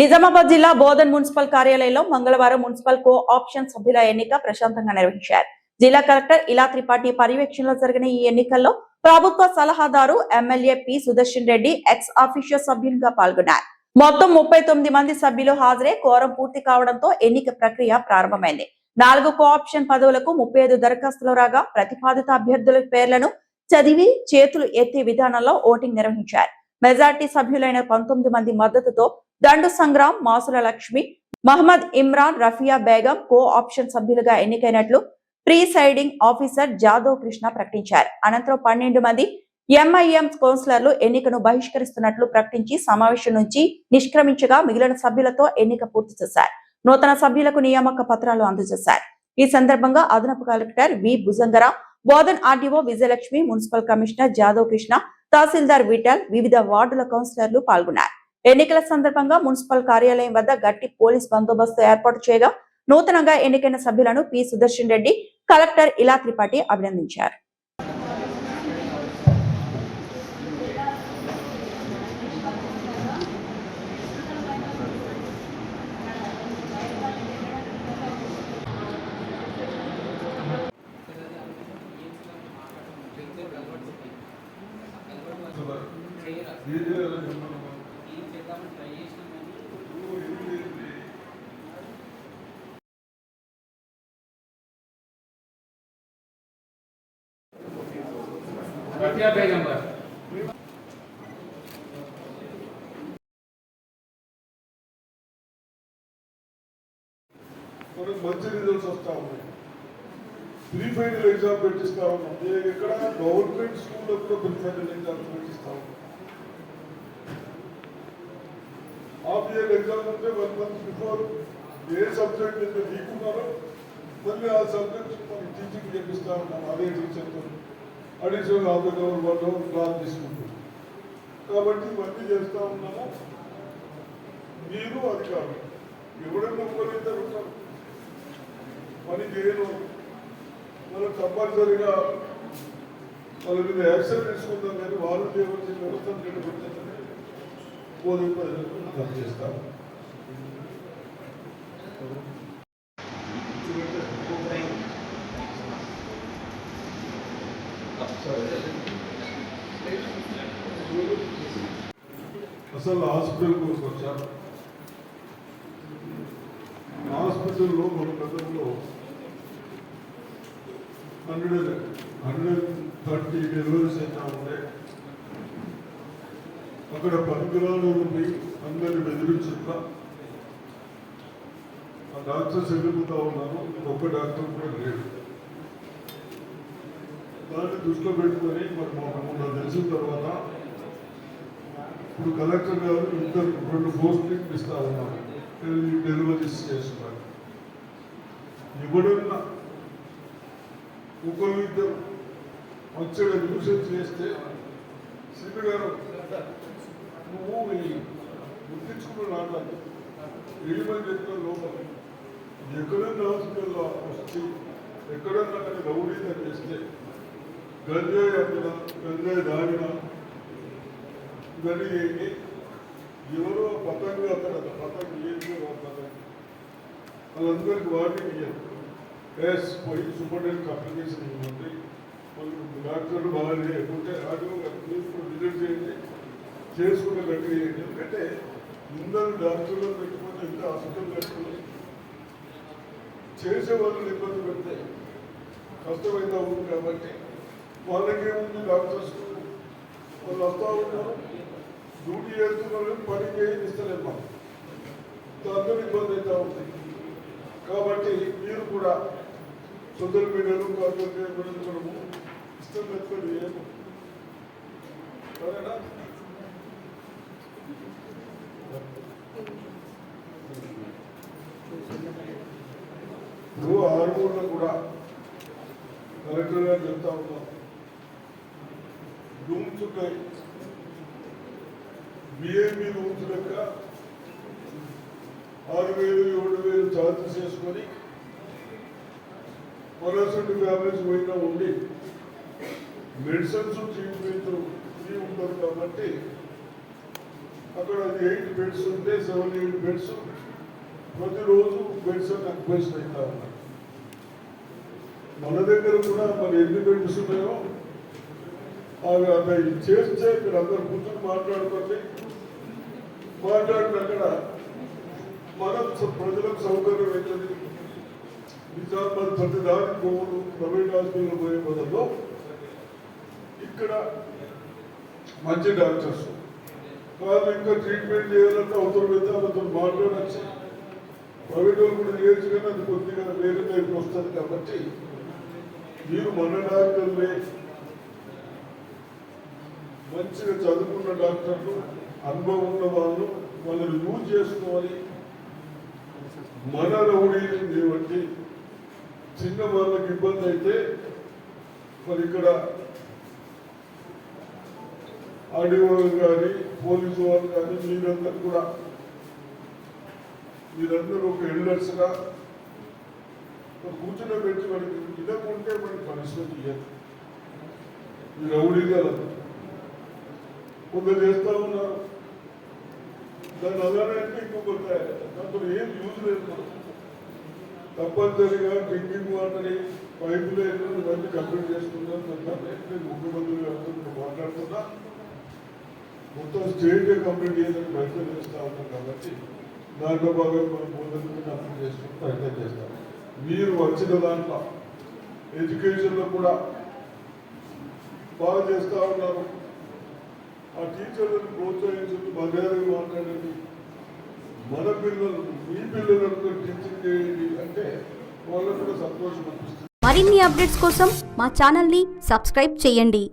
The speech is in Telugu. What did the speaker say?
నిజామాబాద్ జిల్లా బోధన్ మున్సిపల్ కార్యాలయంలో మంగళవారం మున్సిపల్ కో ఆప్షన్ సభ్యుల ఎన్నిక ప్రశాంతంగా నిర్వహించారు. జిల్లా కలెక్టర్ ఇలా త్రిపాఠి పర్యవేక్షణలో జరిగిన ఈ ఎన్నికల్లో ప్రభుత్వ సలహాదారు MLA P Sudarshan Reddy X officio సభ్యులుగా పాల్గొన్నారు. మొత్తం 39 మంది సభ్యులు హాజరై కోరం పూర్తి కావడంతో ఎన్నిక ప్రక్రియ ప్రారంభమైంది. 4 కో ఆప్షన్ పదవులకు 35 దరఖాస్తులు రాగా ప్రతిపాదిత అభ్యర్థుల పేర్లను చదివి చేతులు ఎత్తే విధానంలో ఓటింగ్ నిర్వహించారు. మెజార్టీ సభ్యులైన 19 మంది మద్దతుతో దండు సంగ్రామ్, మాసుల లక్ష్మి, మహమ్మద్ ఇమ్రాన్, రఫియా బేగం కో ఆప్షన్ సభ్యులుగా ఎన్నికైనట్లు ప్రీసైడింగ్ ఆఫీసర్ జాదవ్ కృష్ణ ప్రకటించారు. అనంతరం 12 మంది ఎంఐఎం కౌన్సిలర్లు ఎన్నికను బహిష్కరిస్తున్నట్లు ప్రకటించి సమావేశం నుంచి నిష్క్రమించగా మిగిలిన సభ్యులతో ఎన్నిక పూర్తి చేశారు. నూతన సభ్యులకు నియామక పత్రాలు అందజేశారు. ఈ సందర్భంగా అదనపు collector V Bhujangara, Bodhan RDO Vijayalakshmi, municipal commissioner Jadhav Krishna, tahsildar Vithal, వివిధ వార్డుల కౌన్సిలర్లు పాల్గొన్నారు. ఎన్నికల సందర్భంగా మున్సిపల్ కార్యాలయం వద్ద గట్టి పోలీస్ బందోబస్తు ఏర్పాటు చేయగా నూతనంగా ఎన్నికైన సభ్యులను పి సుదర్శన్ రెడ్డి, కలెక్టర్ ఇలా త్రిపాఠి అభినందించారు. रफिया बेगम पर మంచి రిజల్ట్స్ వస్తూ ఉన్నాయి. ప్రీ ఫైనల్ ఎగ్జామ్ పెట్టిస్తా ఉన్నాం. నేను ఇక్కడ గవర్నమెంట్ స్కూల్లో కూడా ప్రీ ఫైనల్ ఎగ్జామ్స్ పెట్టిస్తా ఉన్నాం. హాఫ్ ఇయర్ ఎగ్జామ్ ఉంటే 1 month బిఫోర్ ఏ సబ్జెక్ట్ అయితే తీసుకున్నారో మళ్ళీ ఆ సబ్జెక్ట్స్ మనం టీచింగ్ చేపిస్తూ ఉన్నాం. అదే టీచర్తో additional half hour 1 hour class తీసుకుంటాం. కాబట్టి ఇవన్నీ చేస్తూ ఉన్నాము. మీరు అధికారులు ఎవరైనా ఒకరిద్దరు ఉంటారు, పని చేయను, మనం కంపల్సరీగా వాళ్ళ మీద యాక్షన్ తీసుకుంటాం. కానీ వాళ్ళు చేయవలసిన వ్యవస్థను నిలబెట్టాలని బోధన ప్రజలకు చేస్తాం. అసలు హాస్పిటల్కి వచ్చాను. హాస్పిటల్లో మన గతంలో 130 డెలివరీస్ అయితే ఉండే. అక్కడ పనికిరాలు పోయి అందరిని బెదిరించుకుంటా ఆ డాక్టర్స్ ఎదుగుతూ ఉన్నాను. ఒక్క డాక్టర్ కూడా లేడు. దాన్ని దృష్టిలో పెట్టుకొని మరి నాకు తెలిసిన తర్వాత ఇప్పుడు కలెక్టర్ గారు 2 పోస్టింగ్ ఇస్తా ఉన్నారు. డెలివరీస్ చేస్తున్నారు. ఎవడన్నా ఒకరు ఇద్దరు మంచిగా న్యూసెన్స్ చేస్తే శ్రీ గారు నువ్వు గుర్తించుకున్న నాటాలి ఏమని చెప్పిన లోపల ఎక్కడన్నా హాస్పిటల్లో వచ్చి ఎక్కడన్నా కానీ రౌడీగా చేస్తే గంజాయి అమ్మిన, గంజాయి దాగిన ఇవన్నీ ఏంటి ఎవరో పతంగా అక్కడ పతంగ ఏంటో వాళ్ళందరికీ వాటిని ఇయ్యారు. ఎస్ పోయి సూపరింటెండెంట్ అప్లికేషన్ ఇవ్వండి. వాళ్ళు డాక్టర్లు బాగా లేకుంటే ఆటో విజిట్ చేయండి, చేసుకున్న గట్టి చేయండి. ఎందుకంటే అందరూ డాక్టర్లు పెట్టుకొని ఇంకా హాస్పిటల్ పెట్టుకుని చేసే వాళ్ళని ఇబ్బంది పెడితే కష్టమైతే ఉంది. కాబట్టి వాళ్ళకేముంది, డాక్టర్స్ వాళ్ళు వస్తూ ఉంటారు, డ్యూటీ చేస్తున్నారు, పని చేయిస్తలేదు. మాకు అందరూ ఇబ్బంది అవుతూ ఉంది. కాబట్టి మీరు కూడా సోషల్ మీడియాలో మనము ఇష్టం పెట్టుకొని చేయము. సరేనా? ఇప్పుడు ఆర్మూర్లో కూడా కలెక్టర్ గారు చెప్తా ఉన్నాం. రూమ్స్ ఉంటాయి, బిఏబీ రూమ్స్ లెక్క 6,000, 7,000 ఛార్జెస్ చేసుకొని పర్సెంట్ ఫ్యామిలీస్ పోయినా ఉండి మెడిసిన్స్ ట్రీట్మెంట్ ఫ్రీ ఉంటుంది. కాబట్టి అక్కడ 8 బెడ్స్ ఉంటే 7-8 బెడ్స్ ప్రతిరోజు బెడ్స్ అని అక్వేషన్ అవుతా ఉన్నాయి. మన దగ్గర కూడా మరి ఎన్ని బెడ్స్ ఉన్నాయో అవి అవి చేస్తే మీరు అందరు కూర్చొని మాట్లాడుకోండి. మాట్లాడిన అక్కడ మనం ప్రజలకు సౌకర్యం అవుతుంది. నిజామాబాద్ ప్రతి దానికి పోవడం ప్రైవేట్ హాస్పిటల్ పోయే బదులు ఇక్కడ మంచి డాక్టర్స్ వాళ్ళు ఇంకా ట్రీట్మెంట్ చేయాలంటే అవసరం అయితే వాళ్ళతో మాట్లాడచ్చు. ప్రైవేట్ వాళ్ళు కూడా చేయొచ్చు కానీ అది కొద్దిగా వేరే దగ్గరికి వస్తుంది. కాబట్టి మీరు మన డాక్టర్లే మంచిగా చదువుకున్న డాక్టర్లు అనుభవం ఉన్న వాళ్ళు వాళ్ళని యూజ్ చేసుకోవాలి. మన రౌడీని బట్టి చిన్న వాళ్ళకి ఇబ్బంది అయితే మరి ఇక్కడ ఆర్డీఓ కానీ పోలీసు వాళ్ళు కానీ మీరందరూ ఒక ఎల్డర్స్గా కూర్చుని పెట్టి మనకి ఇదకుంటే మనకి పనిష్మెంట్ ఇవ్వదు. ఈ రౌడీగా కొందరు చేస్తూ ఉన్నారు. దాన్ని అలానే అంటే ఇంకొక దాంతో ఏం యూజ్ లేదు. తప్పనిసరిగా డ్రింకింగ్ వాటర్ పైపులు ఇవన్నీ కంప్లీట్ చేసుకున్నాను. నేను ముఖ్యమంత్రి గారితో మాట్లాడుతున్నా. మొత్తం స్టేట్ కంప్లీట్ చేయాలని ప్రయత్నం చేస్తూ ఉన్నాం. కాబట్టి దాంట్లో భాగంగా మనం పోలీసులు కంప్లీట్ చేసుకుని ప్రయత్నం చేస్తాం. మీరు వచ్చిన దాంట్లో ఎడ్యుకేషన్లో కూడా బాగా చేస్తూ ఉన్నారు. ఆ టీచర్లను ప్రోత్సహించండి, మర్యాదగా మాట్లాడండి. మన పిల్లలు మీ పిల్లలకు టీచింగ్ చేయండి అంటే వాళ్ళకు కూడా సంతోషం అనిపిస్తుంది. మరిన్ని అప్డేట్స్ కోసం మా ఛానల్ని సబ్స్క్రైబ్ చేయండి.